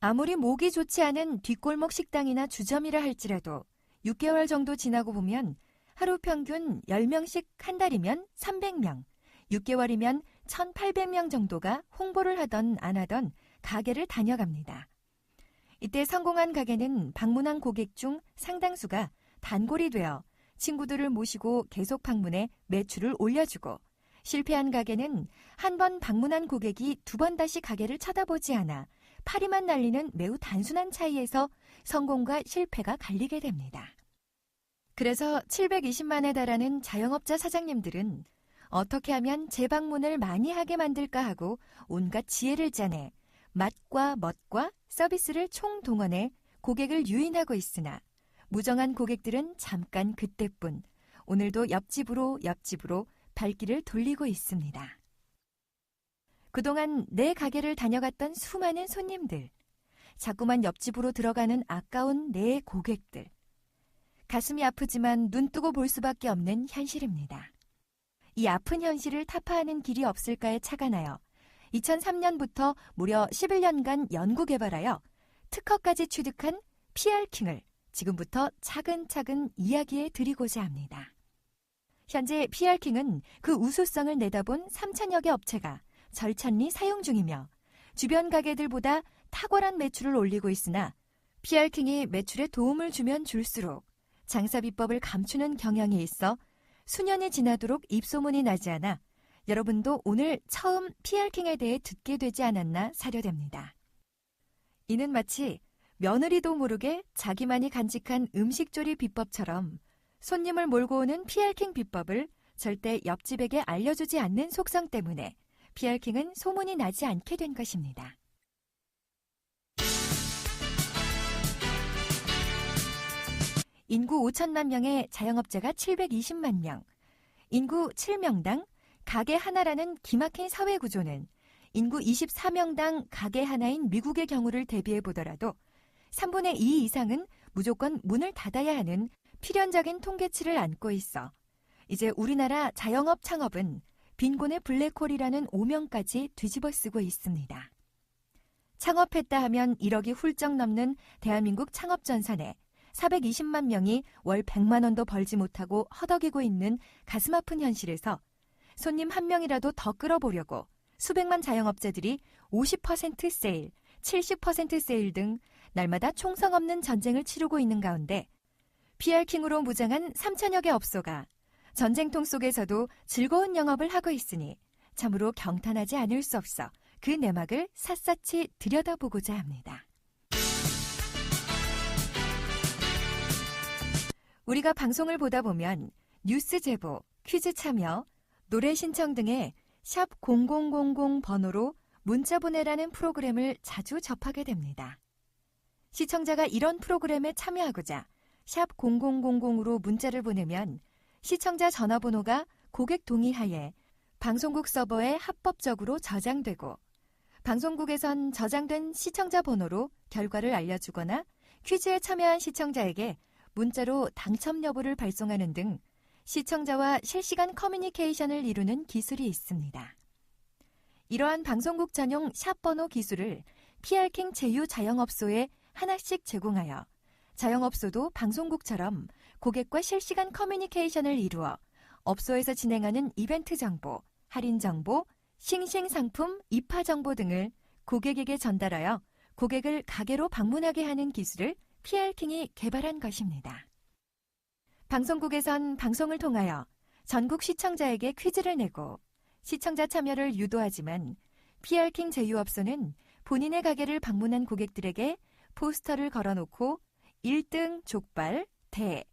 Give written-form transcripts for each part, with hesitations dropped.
아무리 목이 좋지 않은 뒷골목 식당이나 주점이라 할지라도 6개월 정도 지나고 보면 하루 평균 10명씩 한 달이면 300명, 6개월이면 1,800명 정도가 홍보를 하던 안 하던 가게를 다녀갑니다. 이때 성공한 가게는 방문한 고객 중 상당수가 단골이 되어 친구들을 모시고 계속 방문해 매출을 올려주고, 실패한 가게는 한 번 방문한 고객이 두 번 다시 가게를 쳐다보지 않아 파리만 날리는 매우 단순한 차이에서 성공과 실패가 갈리게 됩니다. 그래서 720만에 달하는 자영업자 사장님들은 어떻게 하면 재방문을 많이 하게 만들까 하고 온갖 지혜를 짜내 맛과 멋과 서비스를 총동원해 고객을 유인하고 있으나 무정한 고객들은 잠깐 그때뿐 오늘도 옆집으로 발길을 돌리고 있습니다. 그동안 내 가게를 다녀갔던 수많은 손님들, 자꾸만 옆집으로 들어가는 아까운 내 고객들. 가슴이 아프지만 눈 뜨고 볼 수밖에 없는 현실입니다. 이 아픈 현실을 타파하는 길이 없을까에 착안하여 2003년부터 무려 11년간 연구 개발하여 특허까지 취득한 PR킹을 지금부터 차근차근 이야기해 드리고자 합니다. 현재 PR킹은 그 우수성을 내다본 3,000여 개 업체가 절찬리 사용 중이며 주변 가게들보다 탁월한 매출을 올리고 있으나 PR킹이 매출에 도움을 주면 줄수록 장사 비법을 감추는 경향이 있어 수년이 지나도록 입소문이 나지 않아 여러분도 오늘 처음 PR킹에 대해 듣게 되지 않았나 사료됩니다. 이는 마치 며느리도 모르게 자기만이 간직한 음식조리 비법처럼 손님을 몰고 오는 PR킹 비법을 절대 옆집에게 알려주지 않는 속성 때문에 PR킹은 소문이 나지 않게 된 것입니다. 인구 5천만 명의 자영업자가 720만 명, 인구 7명당 가게 하나라는 기막힌 사회 구조는 인구 24명당 가게 하나인 미국의 경우를 대비해 보더라도 3분의 2 이상은 무조건 문을 닫아야 하는 필연적인 통계치를 안고 있어 이제 우리나라 자영업 창업은 빈곤의 블랙홀이라는 오명까지 뒤집어 쓰고 있습니다. 창업했다 하면 1억이 훌쩍 넘는 대한민국 창업전선에 420만 명이 월 100만 원도 벌지 못하고 허덕이고 있는 가슴 아픈 현실에서 손님 한 명이라도 더 끌어보려고 수백만 자영업자들이 50% 세일, 70% 세일 등 날마다 총성 없는 전쟁을 치르고 있는 가운데 PR킹으로 무장한 3천여 개 업소가 전쟁통 속에서도 즐거운 영업을 하고 있으니 참으로 경탄하지 않을 수 없어 그 내막을 샅샅이 들여다보고자 합니다. 우리가 방송을 보다 보면 뉴스 제보, 퀴즈 참여, 노래 신청 등의 샵 0000 번호로 문자 보내라는 프로그램을 자주 접하게 됩니다. 시청자가 이런 프로그램에 참여하고자 샵 0000으로 문자를 보내면 시청자 전화번호가 고객 동의하에 방송국 서버에 합법적으로 저장되고 방송국에선 저장된 시청자 번호로 결과를 알려주거나 퀴즈에 참여한 시청자에게 문자로 당첨 여부를 발송하는 등 시청자와 실시간 커뮤니케이션을 이루는 기술이 있습니다. 이러한 방송국 전용 샵 번호 기술을 PR킹 제휴 자영업소에 하나씩 제공하여 자영업소도 방송국처럼 고객과 실시간 커뮤니케이션을 이루어 업소에서 진행하는 이벤트 정보, 할인 정보, 싱싱 상품, 입하 정보 등을 고객에게 전달하여 고객을 가게로 방문하게 하는 기술을 PR킹이 개발한 것입니다. 방송국에선 방송을 통하여 전국 시청자에게 퀴즈를 내고 시청자 참여를 유도하지만 PR킹 제휴업소는 본인의 가게를 방문한 고객들에게 포스터를 걸어놓고 1등 족발 대,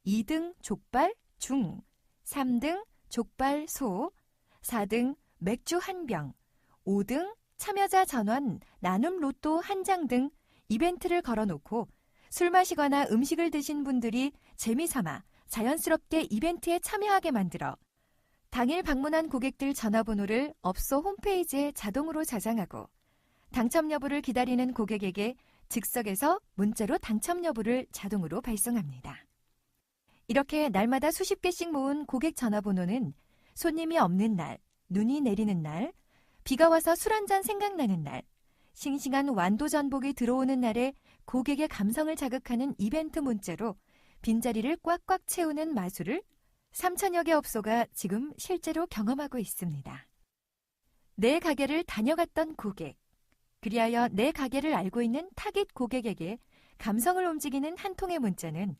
2등 족발 중, 3등 족발 소, 4등 맥주 한 병, 5등 참여자 전원 나눔 로또 한 장 등 이벤트를 걸어놓고 술 마시거나 음식을 드신 분들이 재미삼아 자연스럽게 이벤트에 참여하게 만들어 당일 방문한 고객들 전화번호를 업소 홈페이지에 자동으로 저장하고 당첨 여부를 기다리는 고객에게 즉석에서 문자로 당첨 여부를 자동으로 발송합니다. 이렇게 날마다 수십 개씩 모은 고객 전화번호는 손님이 없는 날, 눈이 내리는 날, 비가 와서 술 한잔 생각나는 날, 싱싱한 완도 전복이 들어오는 날에 고객의 감성을 자극하는 이벤트 문자로 빈자리를 꽉꽉 채우는 마술을 3,000여 개 업소가 지금 실제로 경험하고 있습니다. 내 가게를 다녀갔던 고객, 그리하여 내 가게를 알고 있는 타깃 고객에게 감성을 움직이는 한 통의 문자는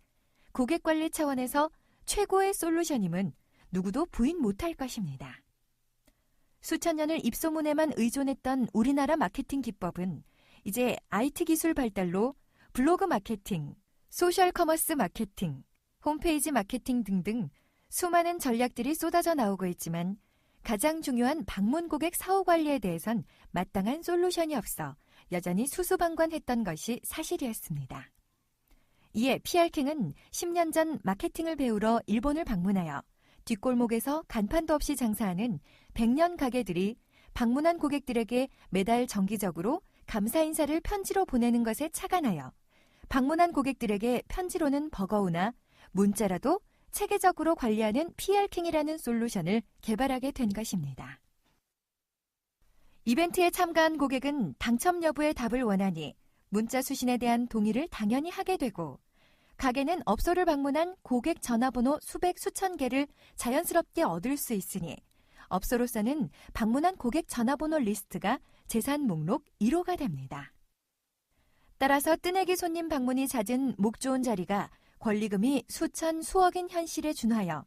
고객 관리 차원에서 최고의 솔루션임은 누구도 부인 못할 것입니다. 수천 년을 입소문에만 의존했던 우리나라 마케팅 기법은 이제 IT 기술 발달로 블로그 마케팅, 소셜 커머스 마케팅, 홈페이지 마케팅 등등 수많은 전략들이 쏟아져 나오고 있지만 가장 중요한 방문 고객 사후 관리에 대해선 마땅한 솔루션이 없어 여전히 수수방관했던 것이 사실이었습니다. 이에 PR킹은 10년 전 마케팅을 배우러 일본을 방문하여 뒷골목에서 간판도 없이 장사하는 100년 가게들이 방문한 고객들에게 매달 정기적으로 감사 인사를 편지로 보내는 것에 착안하여 방문한 고객들에게 편지로는 버거우나 문자라도 체계적으로 관리하는 PR킹이라는 솔루션을 개발하게 된 것입니다. 이벤트에 참가한 고객은 당첨 여부의 답을 원하니 문자 수신에 대한 동의를 당연히 하게 되고 가게는 업소를 방문한 고객 전화번호 수백 수천 개를 자연스럽게 얻을 수 있으니 업소로서는 방문한 고객 전화번호 리스트가 재산 목록 1호가 됩니다. 따라서 뜨내기 손님 방문이 잦은 목 좋은 자리가 권리금이 수천 수억인 현실에 준하여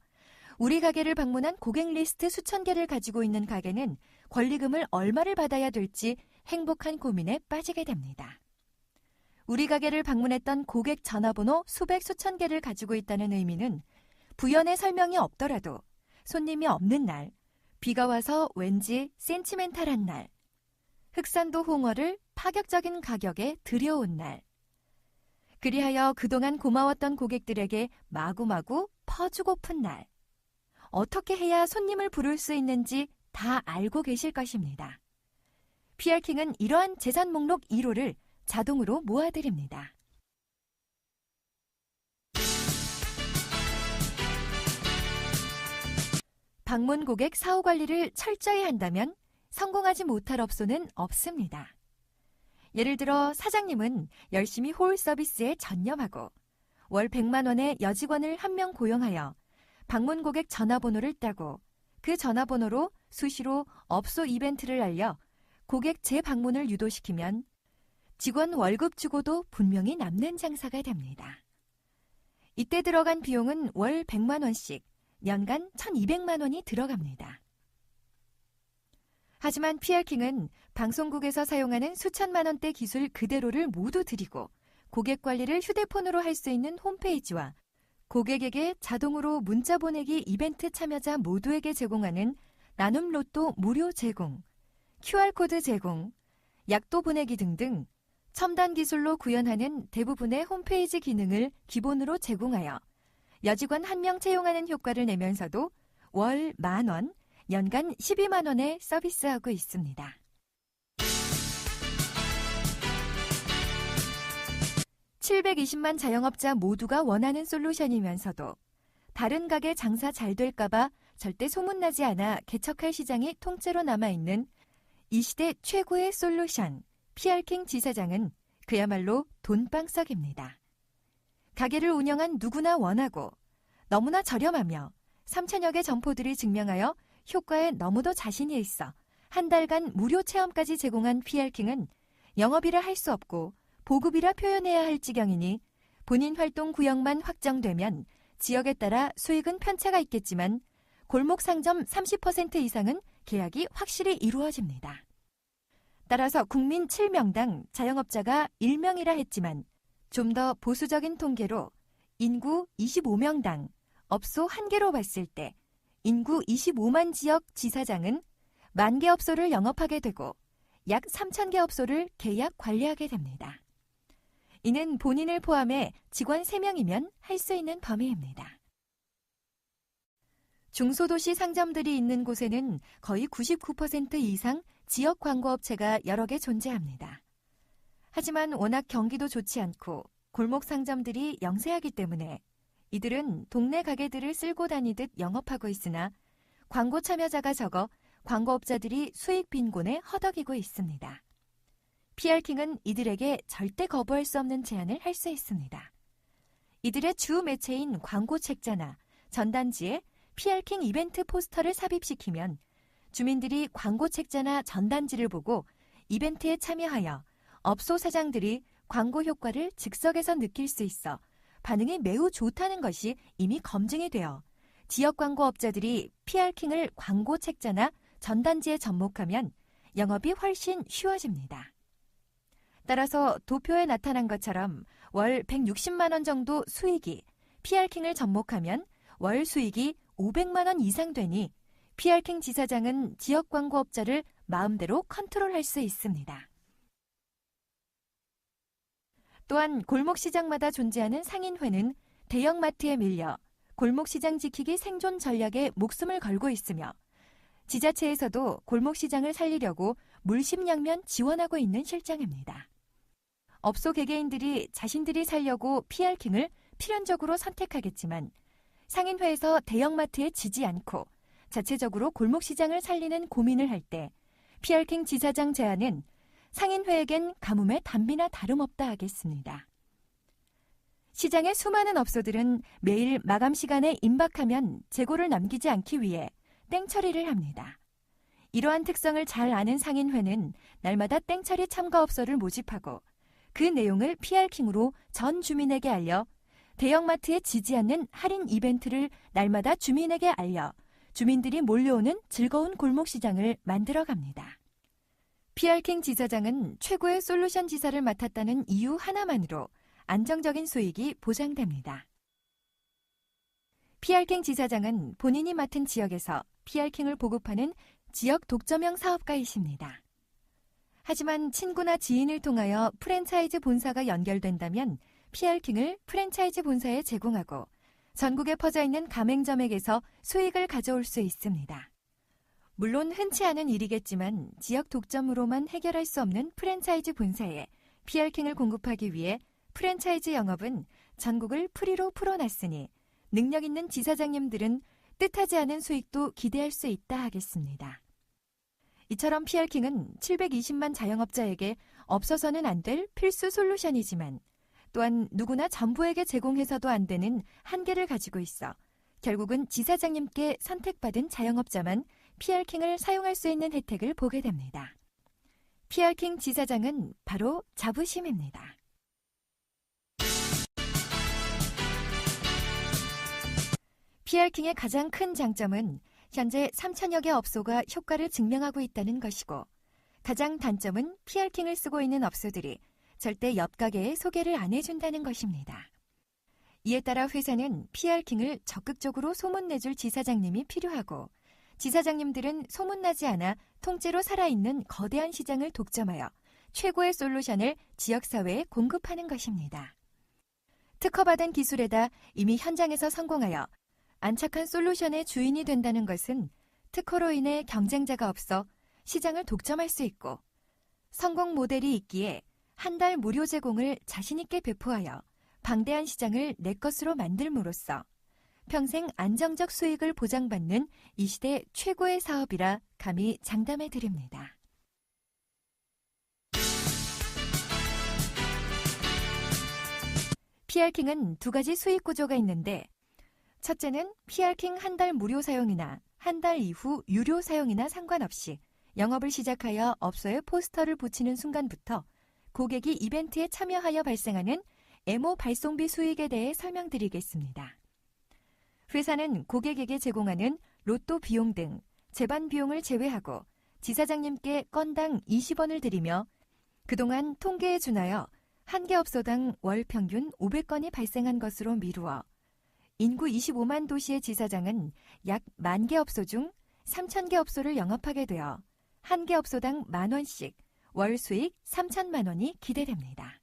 우리 가게를 방문한 고객 리스트 수천 개를 가지고 있는 가게는 권리금을 얼마를 받아야 될지 행복한 고민에 빠지게 됩니다. 우리 가게를 방문했던 고객 전화번호 수백 수천 개를 가지고 있다는 의미는 부연의 설명이 없더라도 손님이 없는 날, 비가 와서 왠지 센티멘탈한 날, 흑산도 홍어를 파격적인 가격에 들여온 날, 그리하여 그동안 고마웠던 고객들에게 마구마구 퍼주고픈 날, 어떻게 해야 손님을 부를 수 있는지 다 알고 계실 것입니다. PR킹은 이러한 재산 목록 1호를 자동으로 모아드립니다. 방문 고객 사후 관리를 철저히 한다면 성공하지 못할 업소는 없습니다. 예를 들어 사장님은 열심히 홀 서비스에 전념하고 월 100만 원의 여직원을 한 명 고용하여 방문 고객 전화번호를 따고 그 전화번호로 수시로 업소 이벤트를 알려 고객 재방문을 유도시키면 직원 월급 주고도 분명히 남는 장사가 됩니다. 이때 들어간 비용은 월 100만 원씩 연간 1,200만 원이 들어갑니다. 하지만 PR킹은 방송국에서 사용하는 수천만 원대 기술 그대로를 모두 드리고 고객 관리를 휴대폰으로 할 수 있는 홈페이지와 고객에게 자동으로 문자 보내기 이벤트 참여자 모두에게 제공하는 나눔 로또 무료 제공, QR코드 제공, 약도 보내기 등등 첨단 기술로 구현하는 대부분의 홈페이지 기능을 기본으로 제공하여 여직원 한 명 채용하는 효과를 내면서도 월 10,000원, 연간 12만 원에 서비스하고 있습니다. (720만) 자영업자 모두가 원하는 솔루션이면서도 다른 가게 장사 잘 될까봐 절대 소문나지 않아 개척할 시장이 통째로 남아있는 이 시대 최고의 솔루션 PR킹 지사장은 그야말로 돈방석입니다. 가게를 운영한 누구나 원하고 너무나 저렴하며 3,000여 개 점포들이 증명하여 효과에 너무도 자신이 있어 한 달간 무료 체험까지 제공한 PR킹은 영업이라 할 수 없고 보급이라 표현해야 할 지경이니 본인 활동 구역만 확정되면 지역에 따라 수익은 편차가 있겠지만 골목 상점 30% 이상은 계약이 확실히 이루어집니다. 따라서 국민 7명당 자영업자가 1명이라 했지만 좀 더 보수적인 통계로 인구 25명당 업소 1개로 봤을 때 인구 25만 지역 지사장은 10,000개 업소를 영업하게 되고 약 3,000개 업소를 계약 관리하게 됩니다. 이는 본인을 포함해 직원 3명이면 할 수 있는 범위입니다. 중소도시 상점들이 있는 곳에는 거의 99% 이상 지역 광고업체가 여러 개 존재합니다. 하지만 워낙 경기도 좋지 않고 골목 상점들이 영세하기 때문에 이들은 동네 가게들을 쓸고 다니듯 영업하고 있으나 광고 참여자가 적어 광고업자들이 수익 빈곤에 허덕이고 있습니다. PR킹은 이들에게 절대 거부할 수 없는 제안을 할 수 있습니다. 이들의 주 매체인 광고 책자나 전단지에 PR킹 이벤트 포스터를 삽입시키면 주민들이 광고 책자나 전단지를 보고 이벤트에 참여하여 업소 사장들이 광고 효과를 즉석에서 느낄 수 있어 반응이 매우 좋다는 것이 이미 검증이 되어 지역 광고업자들이 PR킹을 광고 책자나 전단지에 접목하면 영업이 훨씬 쉬워집니다. 따라서 도표에 나타난 것처럼 월 160만 원 정도 수익이 PR킹을 접목하면 월 수익이 500만 원 이상 되니 PR킹 지사장은 지역 광고업자를 마음대로 컨트롤할 수 있습니다. 또한 골목시장마다 존재하는 상인회는 대형마트에 밀려 골목시장 지키기 생존 전략에 목숨을 걸고 있으며 지자체에서도 골목시장을 살리려고 물심양면 지원하고 있는 실정입니다. 업소 개개인들이 자신들이 살려고 PR킹을 필연적으로 선택하겠지만 상인회에서 대형마트에 지지 않고 자체적으로 골목시장을 살리는 고민을 할 때 PR킹 지사장 제안은 상인회에겐 가뭄의 단비나 다름없다 하겠습니다. 시장의 수많은 업소들은 매일 마감 시간에 임박하면 재고를 남기지 않기 위해 땡처리를 합니다. 이러한 특성을 잘 아는 상인회는 날마다 땡처리 참가업소를 모집하고 그 내용을 PR킹으로 전 주민에게 알려 대형마트에 지지 않는 할인 이벤트를 날마다 주민에게 알려 주민들이 몰려오는 즐거운 골목시장을 만들어갑니다. PR킹 지사장은 최고의 솔루션 지사를 맡았다는 이유 하나만으로 안정적인 수익이 보장됩니다. PR킹 지사장은 본인이 맡은 지역에서 PR킹을 보급하는 지역 독점형 사업가이십니다. 하지만 친구나 지인을 통하여 프랜차이즈 본사가 연결된다면 PR킹을 프랜차이즈 본사에 제공하고 전국에 퍼져있는 가맹점에게서 수익을 가져올 수 있습니다. 물론 흔치 않은 일이겠지만 지역 독점으로만 해결할 수 없는 프랜차이즈 본사에 PR킹을 공급하기 위해 프랜차이즈 영업은 전국을 프리로 풀어놨으니 능력 있는 지사장님들은 뜻하지 않은 수익도 기대할 수 있다 하겠습니다. 이처럼 PR킹은 720만 자영업자에게 없어서는 안 될 필수 솔루션이지만 또한 누구나 전부에게 제공해서도 안 되는 한계를 가지고 있어 결국은 지사장님께 선택받은 자영업자만 PR킹을 사용할 수 있는 혜택을 보게 됩니다. PR킹 지사장은 바로 자부심입니다. PR킹의 가장 큰 장점은 현재 3천여 개 업소가 효과를 증명하고 있다는 것이고 가장 단점은 PR킹을 쓰고 있는 업소들이 절대 옆 가게에 소개를 안 해준다는 것입니다. 이에 따라 회사는 PR킹을 적극적으로 소문내줄 지사장님이 필요하고 지사장님들은 소문나지 않아 통째로 살아있는 거대한 시장을 독점하여 최고의 솔루션을 지역사회에 공급하는 것입니다. 특허받은 기술에다 이미 현장에서 성공하여 안착한 솔루션의 주인이 된다는 것은 특허로 인해 경쟁자가 없어 시장을 독점할 수 있고 성공 모델이 있기에 한 달 무료 제공을 자신있게 배포하여 방대한 시장을 내 것으로 만들므로써 평생 안정적 수익을 보장받는 이 시대 최고의 사업이라 감히 장담해 드립니다. PR킹은 두 가지 수익 구조가 있는데 첫째는 PR킹 한 달 무료 사용이나 한 달 이후 유료 사용이나 상관없이 영업을 시작하여 업소에 포스터를 붙이는 순간부터 고객이 이벤트에 참여하여 발생하는 에모 발송비 수익에 대해 설명드리겠습니다. 회사는 고객에게 제공하는 로또 비용 등 제반 비용을 제외하고 지사장님께 건당 20원을 드리며 그동안 통계에 준하여 한 개 업소당 월 평균 500건이 발생한 것으로 미루어 인구 25만 도시의 지사장은 약 10,000개 업소 중 3,000개 업소를 영업하게 되어 한 개 업소당 10,000원씩 월 수익 3,000만 원이 기대됩니다.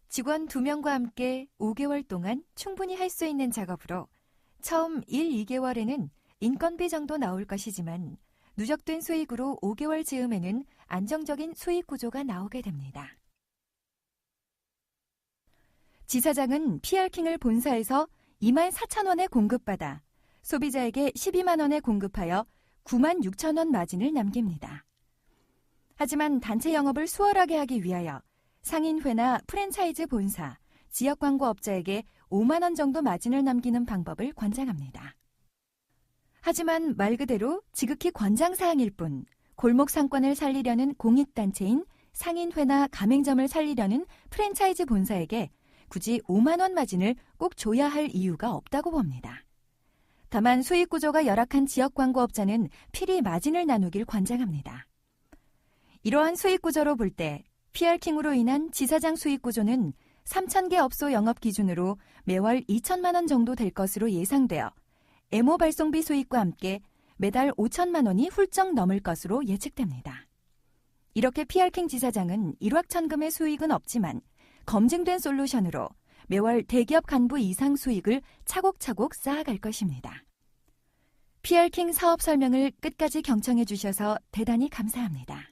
직원 2명과 함께 5개월 동안 충분히 할 수 있는 작업으로 처음 1, 2개월에는 인건비 정도 나올 것이지만 누적된 수익으로 5개월 즈음에는 안정적인 수익 구조가 나오게 됩니다. 지사장은 PR킹을 본사에서 24,000원에 공급받아 소비자에게 12만 원에 공급하여 96,000원 마진을 남깁니다. 하지만 단체 영업을 수월하게 하기 위하여 상인회나 프랜차이즈 본사, 지역광고업자에게 5만 원 정도 마진을 남기는 방법을 권장합니다. 하지만 말 그대로 지극히 권장사항일 뿐 골목 상권을 살리려는 공익단체인 상인회나 가맹점을 살리려는 프랜차이즈 본사에게 굳이 5만 원 마진을 꼭 줘야 할 이유가 없다고 봅니다. 다만 수익 구조가 열악한 지역광고업자는 필히 마진을 나누길 권장합니다. 이러한 수익 구조로 볼 때 PR킹으로 인한 지사장 수익 구조는 3,000개 업소 영업 기준으로 매월 2천만 원 정도 될 것으로 예상되어 에모 발송비 수익과 함께 매달 5천만 원이 훌쩍 넘을 것으로 예측됩니다. 이렇게 PR킹 지사장은 일확천금의 수익은 없지만 검증된 솔루션으로 매월 대기업 간부 이상 수익을 차곡차곡 쌓아갈 것입니다. PR킹 사업 설명을 끝까지 경청해 주셔서 대단히 감사합니다.